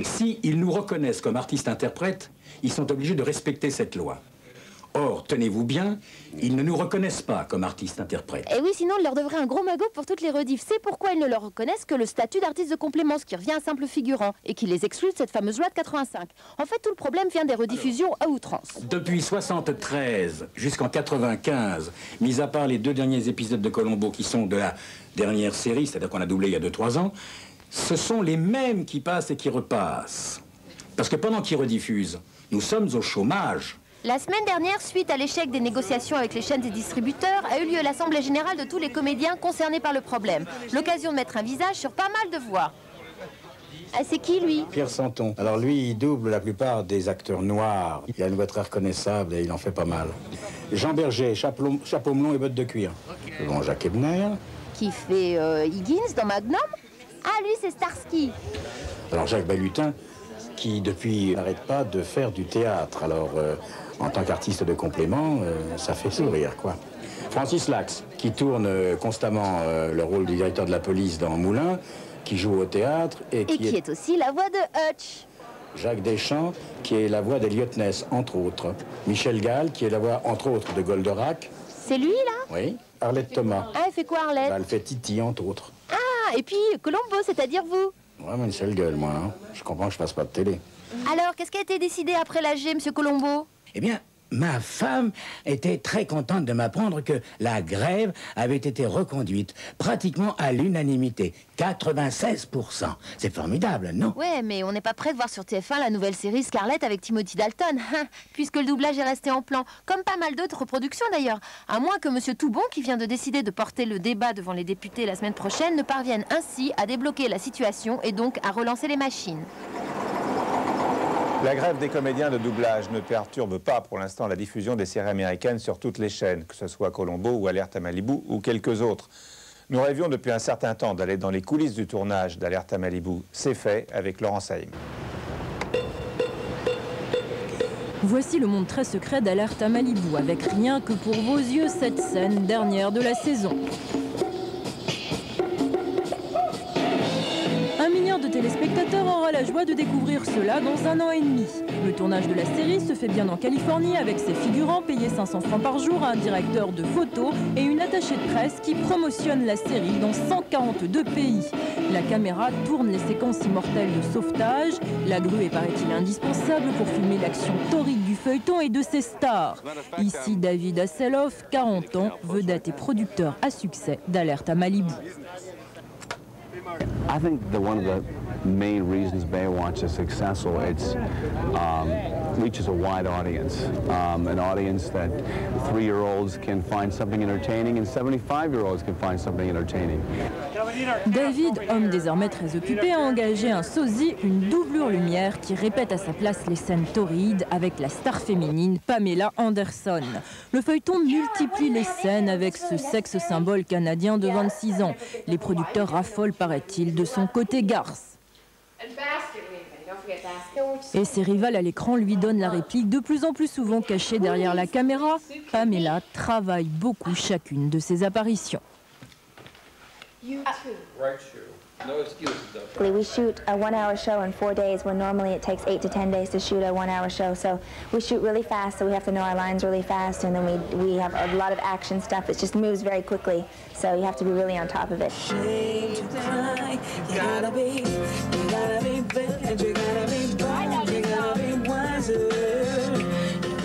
S'ils nous reconnaissent comme artistes-interprètes, ils sont obligés de respecter cette loi. Or, tenez-vous bien, ils ne nous reconnaissent pas comme artistes-interprètes. Et oui, sinon, on leur devrait un gros magot pour toutes les rediffs. C'est pourquoi ils ne leur reconnaissent que le statut d'artiste de complément, ce qui revient à simple figurant, et qui les exclut de cette fameuse loi de 85. En fait, tout le problème vient des rediffusions à outrance. Depuis 73 jusqu'en 95, mis à part les 2 derniers épisodes de Colombo qui sont de la dernière série, c'est-à-dire qu'on a doublé il y a 2-3 ans, ce sont les mêmes qui passent et qui repassent. Parce que pendant qu'ils rediffusent, nous sommes au chômage. La semaine dernière, suite à l'échec des négociations avec les chaînes et distributeurs, a eu lieu l'assemblée générale de tous les comédiens concernés par le problème. L'occasion de mettre un visage sur pas mal de voix. Ah, c'est qui, lui? Pierre Santon. Alors lui, il double la plupart des acteurs noirs. Il a une voix très reconnaissable et il en fait pas mal. Jean Berger, chapeau melon et bottes de cuir. Bon, Jacques Ebner. Qui fait Higgins dans Magnum? Ah, lui, c'est Starsky. Alors Jacques Balutin, qui depuis n'arrête pas de faire du théâtre. Alors, en tant qu'artiste de complément, ça fait sourire, quoi. Francis Lax, qui tourne constamment le rôle du directeur de la police dans Moulin, qui joue au théâtre et qui est aussi la voix de Hutch. Jacques Deschamps, qui est la voix d'Eliot Ness, entre autres. Michel Gall, qui est la voix, entre autres, de Goldorak. C'est lui, là? Oui. Arlette Thomas. Ah, elle fait quoi, Arlette? Elle fait Titi, entre autres. Ah, et puis Colombo, c'est-à-dire vous? Vraiment une seule gueule, moi. Hein. Je comprends que je fasse pas de télé. Alors, qu'est-ce qui a été décidé après l'AG, monsieur Colombo? Eh bien, ma femme était très contente de m'apprendre que la grève avait été reconduite, pratiquement à l'unanimité, 96%. C'est formidable, non? Ouais, mais on n'est pas prêt de voir sur TF1 la nouvelle série Scarlett avec Timothy Dalton, hein, puisque le doublage est resté en plan, comme pas mal d'autres productions d'ailleurs, à moins que monsieur Toubon, qui vient de décider de porter le débat devant les députés la semaine prochaine, ne parvienne ainsi à débloquer la situation et donc à relancer les machines. La grève des comédiens de doublage ne perturbe pas pour l'instant la diffusion des séries américaines sur toutes les chaînes, que ce soit Colombo ou Alerte à Malibu ou quelques autres. Nous rêvions depuis un certain temps d'aller dans les coulisses du tournage d'Alerte à Malibu. C'est fait avec Laurent Saïm. Voici le monde très secret d'Alerte à Malibu, avec rien que pour vos yeux cette scène dernière de la saison. 1 milliard de téléspectateurs aura la joie de découvrir cela dans 1 an et demi. Le tournage de la série se fait bien en Californie avec ses figurants payés 500 francs par jour, un directeur de photos et une attachée de presse qui promotionne la série dans 142 pays. La caméra tourne les séquences immortelles de sauvetage. La grue est, paraît-il, indispensable pour filmer l'action torride du feuilleton et de ses stars. Ici, David Hasselhoff, 40 ans, vedette et producteur à succès d'Alerte à Malibu. I think one of the main reasons Baywatch is successful, it's reaches a wide audience, an audience that 3-year-olds can find something entertaining and 75-year-olds can find something entertaining. David, homme désormais très occupé, a engagé un sosie, une doublure lumière, qui répète à sa place les scènes torrides avec la star féminine Pamela Anderson. Le feuilleton multiplie les scènes avec ce sexe symbole canadien de 26 ans. Les producteurs raffolent, paraît-il, de son côté garce. Et ses rivales à l'écran lui donnent la réplique de plus en plus souvent cachée derrière la caméra. Pamela travaille beaucoup chacune de ses apparitions. We shoot a 1-hour show in 4 days when normally it takes 8 to 10 days to shoot a 1-hour show. So we shoot really fast, so we have to know our lines really fast, and then we have a lot of action stuff. It just moves very quickly, so you have to be really on top of it.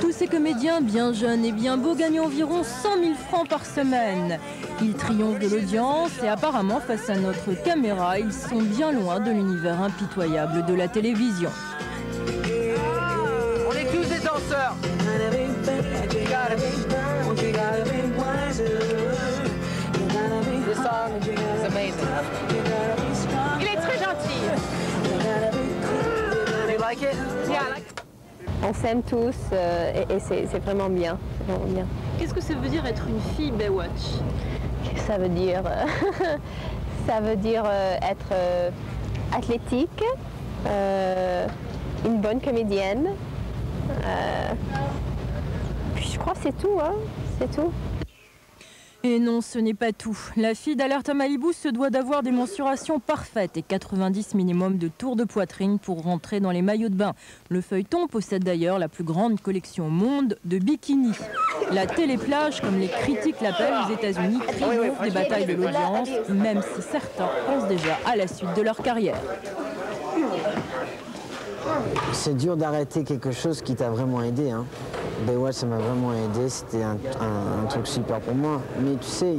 Tous ces comédiens bien jeunes et bien beaux gagnent environ 100 000 francs par semaine. Ils triomphent de l'audience et apparemment, face à notre caméra, ils sont bien loin de l'univers impitoyable de la télévision. On est tous des danseurs. This song is amazing. Il est très gentil. You like it? Yeah, I like it. On s'aime tous et c'est vraiment bien. Qu'est-ce que ça veut dire être une fille Baywatch? Ça veut dire, être athlétique, une bonne comédienne. Puis je crois que c'est tout, hein, c'est tout. Et non, ce n'est pas tout. La fille d'Alerta Malibu se doit d'avoir des mensurations parfaites et 90 minimum de tours de poitrine pour rentrer dans les maillots de bain. Le feuilleton possède d'ailleurs la plus grande collection au monde de bikinis. La téléplage, comme les critiques l'appellent aux États-Unis, triomphe des batailles de l'audience, même si certains pensent déjà à la suite de leur carrière. C'est dur d'arrêter quelque chose qui t'a vraiment aidé, hein. Baywatch, ça m'a vraiment aidé, c'était un truc super pour moi. Mais tu sais,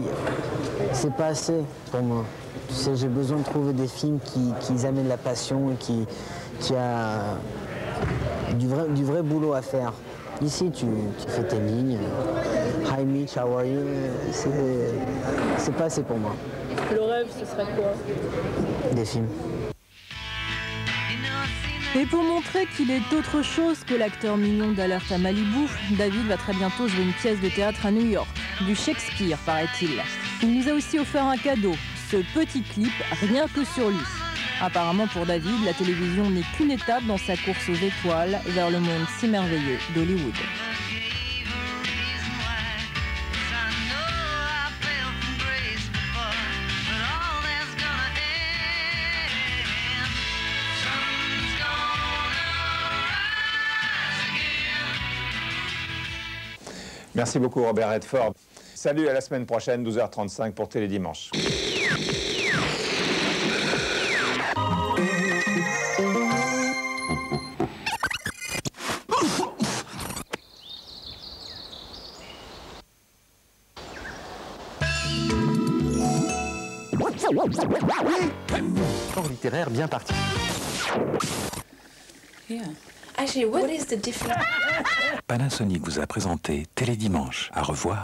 c'est pas assez pour moi. Tu sais, j'ai besoin de trouver des films qui amènent la passion et qui a du vrai boulot à faire. Ici, tu fais tes lignes. Hi Mitch, how are you? C'est pas assez pour moi. Le rêve, ce serait quoi? Des films. Et pour montrer qu'il est autre chose que l'acteur mignon d'Alerta Malibu, David va très bientôt jouer une pièce de théâtre à New York, du Shakespeare paraît-il. Il nous a aussi offert un cadeau, ce petit clip rien que sur lui. Apparemment pour David, la télévision n'est qu'une étape dans sa course aux étoiles vers le monde si merveilleux d'Hollywood. Merci beaucoup Robert Redford. Salut, à la semaine prochaine, 12h35 pour Télédimanche. Sport littéraire bien parti. Yeah. Actually, what is the difference? Panasonic vous a présenté Télédimanche. À revoir.